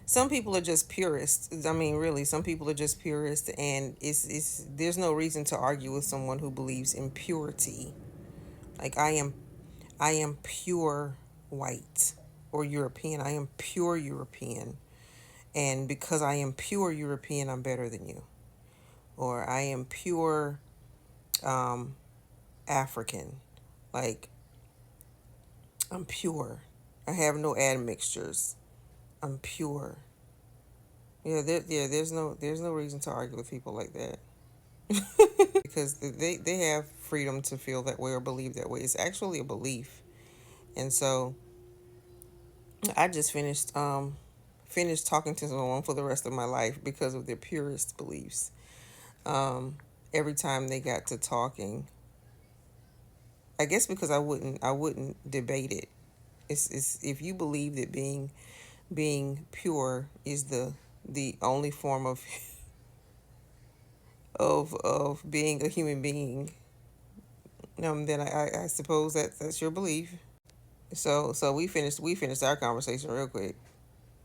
some people are just purists. I mean, really, some people are just purists, and it's there's no reason to argue with someone who believes in purity. Like I am pure white or European. I am pure European, and because I am pure European, I'm better than you. Or I am pure um, African. Like I'm pure. I have no admixtures. I'm pure. Yeah, there's no reason to argue with people like that because they have freedom to feel that way or believe that way. It's actually a belief, and so I just finished talking to someone for the rest of my life because of their purist beliefs. Um, every time they got to talking, I guess because I wouldn't debate it. It's if you believe that being pure is the only form of being a human being, then I suppose that's your belief. So we finished our conversation real quick.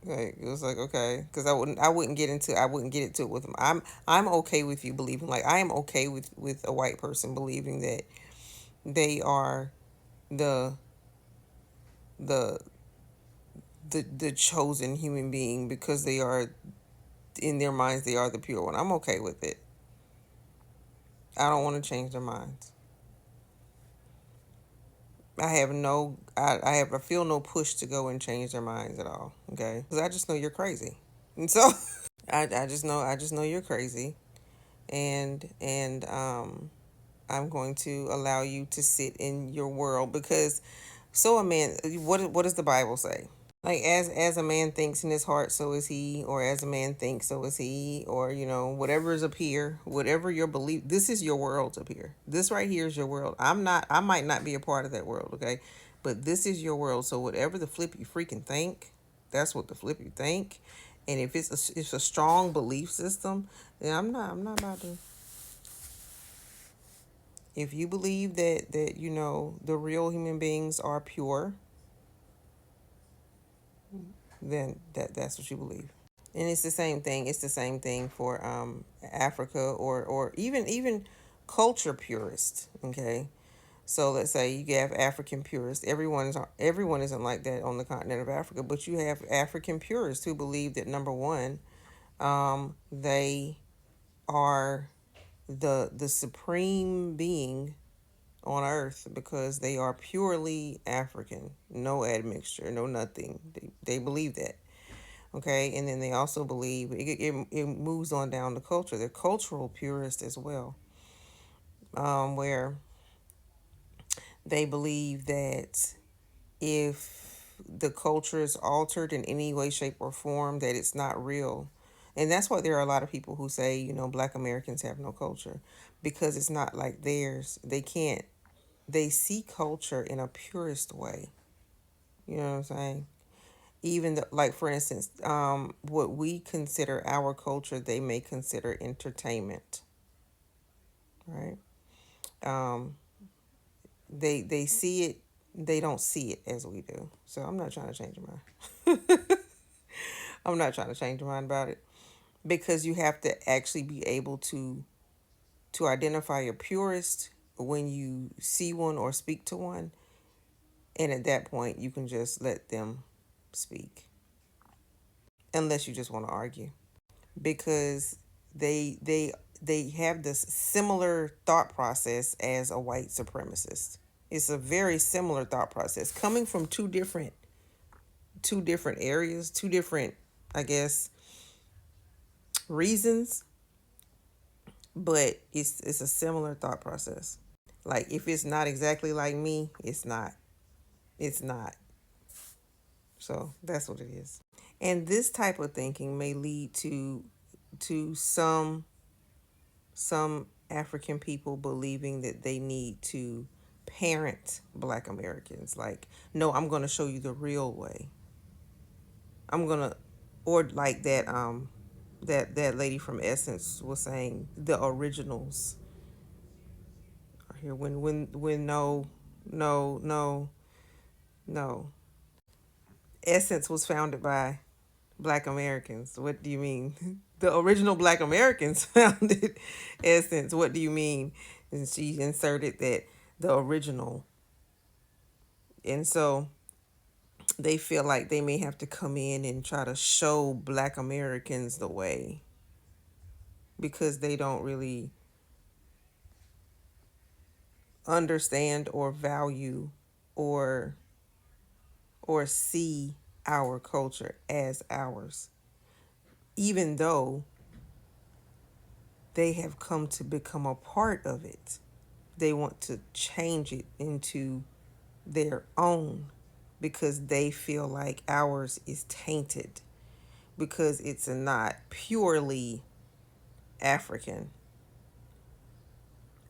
Like it was like okay, because I wouldn't get into it with them. I'm okay with you believing, like I am okay with a white person believing that they are the the the chosen human being because they are, in their minds, they are the pure one. I'm okay with it. I don't want to change their minds. I feel no push to go and change their minds at all. Okay, because I just know you're crazy, and so I just know you're crazy, and I'm going to allow you to sit in your world because so a man, what does the Bible say? Like as a man thinks in his heart, so is he, or as a man thinks, so is he, or whatever is up here, whatever your belief. This is your world up here. This right here is your world. I might not be a part of that world, okay, but this is your world. So whatever the flip you freaking think, that's what the flip you think. And if it's a strong belief system, then I'm not about to. If you believe that the real human beings are pure, then that's what you believe. And it's the same thing. It's the same thing for Africa or even culture purists. Okay, so let's say you have African purists. Everyone isn't like that on the continent of Africa, but you have African purists who believe that number one, they are the supreme being on earth because they are purely African, no admixture, no nothing. They believe that. Okay, and then they also believe it moves on down to culture. They're cultural purists as well, where they believe that if the culture is altered in any way, shape, or form, that it's not real. And that's why there are a lot of people who say, Black Americans have no culture because it's not like theirs. They see culture in a purist way. You know what I'm saying? Even like for instance, what we consider our culture, they may consider entertainment, right? Um, they see it, they don't see it as we do. So I'm not trying to change your mind. I'm not trying to change your mind about it because you have to actually be able to identify a purist when you see one or speak to one, and at that point you can just let them speak unless you just want to argue because they they they have this similar thought process as a white supremacist. It's a very similar thought process coming from two different areas, two different, I guess, reasons, but it's a similar thought process. Like if it's not exactly like me, it's not. It's not. So that's what it is. And this type of thinking may lead to some African people believing that they need to parent Black Americans. Like, no, I'm going to show you the real way. I'm going to, or like that lady from Essence was saying, the originals are here. When no. Essence was founded by Black Americans. What do you mean? The original Black Americans founded Essence. What do you mean? And she inserted that the original. And so they feel like they may have to come in and try to show Black Americans the way because they don't really understand or value or see our culture as ours, even though they have come to become a part of it. They want to change it into their own because they feel like ours is tainted because it's not purely African.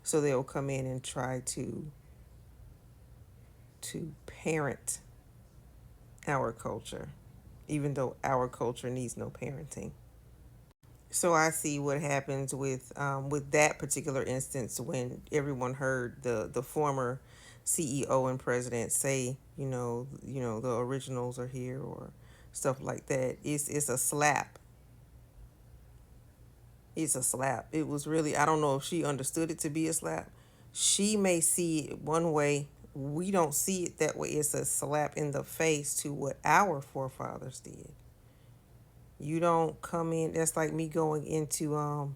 So they'll come in and try to parent our culture, even though our culture needs no parenting. So I see what happens with that particular instance when everyone heard the former CEO and president say, the originals are here or stuff like that. It's a slap. It's a slap. It was really, I don't know if she understood it to be a slap. She may see it one way. We don't see it that way. It's a slap in the face to what our forefathers did. You don't come in. That's like me going into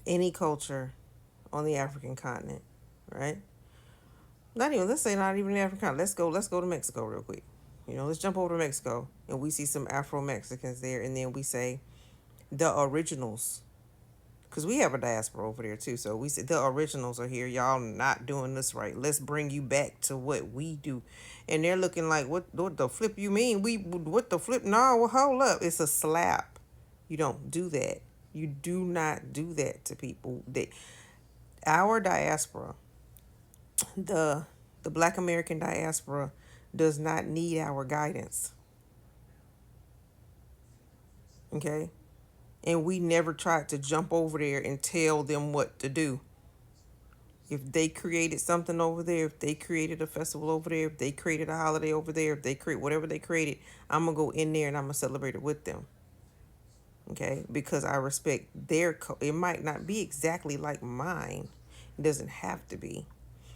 any culture on the African continent, right? Not even, let's say not even the African continent. Let's go to Mexico real quick. Let's jump over to Mexico and we see some Afro Mexicans there, and then we say the originals, because we have a diaspora over there too. So we say the originals are here. Y'all not doing this right. Let's bring you back to what we do. And they're looking like, what the flip you mean? What the flip? No, well, hold up. It's a slap. You don't do that. You do not do that to people. Our diaspora, the the Black American diaspora, does not need our guidance. Okay? And we never tried to jump over there and tell them what to do. If they created something over there, if they created a festival over there, if they created a holiday over there, if they create whatever they created, I'm going to go in there and I'm going to celebrate it with them. Okay? Because I respect it might not be exactly like mine. It doesn't have to be.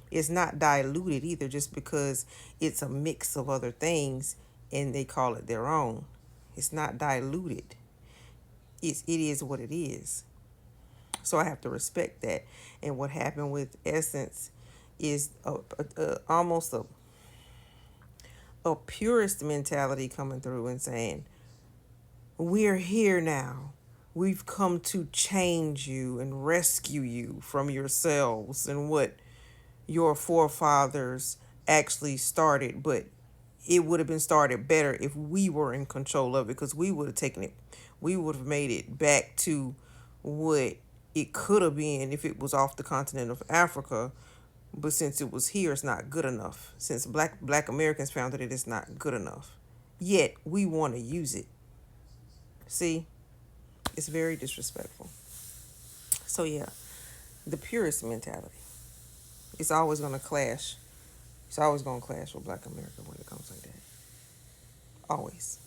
It's not diluted either just because it's a mix of other things and they call it their own. It's not diluted. It is what it is. So I have to respect that. And what happened with Essence is almost a purist mentality coming through and saying, we're here now. We've come to change you and rescue you from yourselves and what your forefathers actually started. But it would have been started better if we were in control of it, because we would have taken it, we would have made it back to what it could have been if it was off the continent of Africa. But since it was here, it's not good enough. Since black Americans founded it, it's not good enough. Yet we want to use it. See, it's very disrespectful. So yeah, the purist mentality. It's always gonna clash. It's always gonna clash with Black America when it comes like that. Always.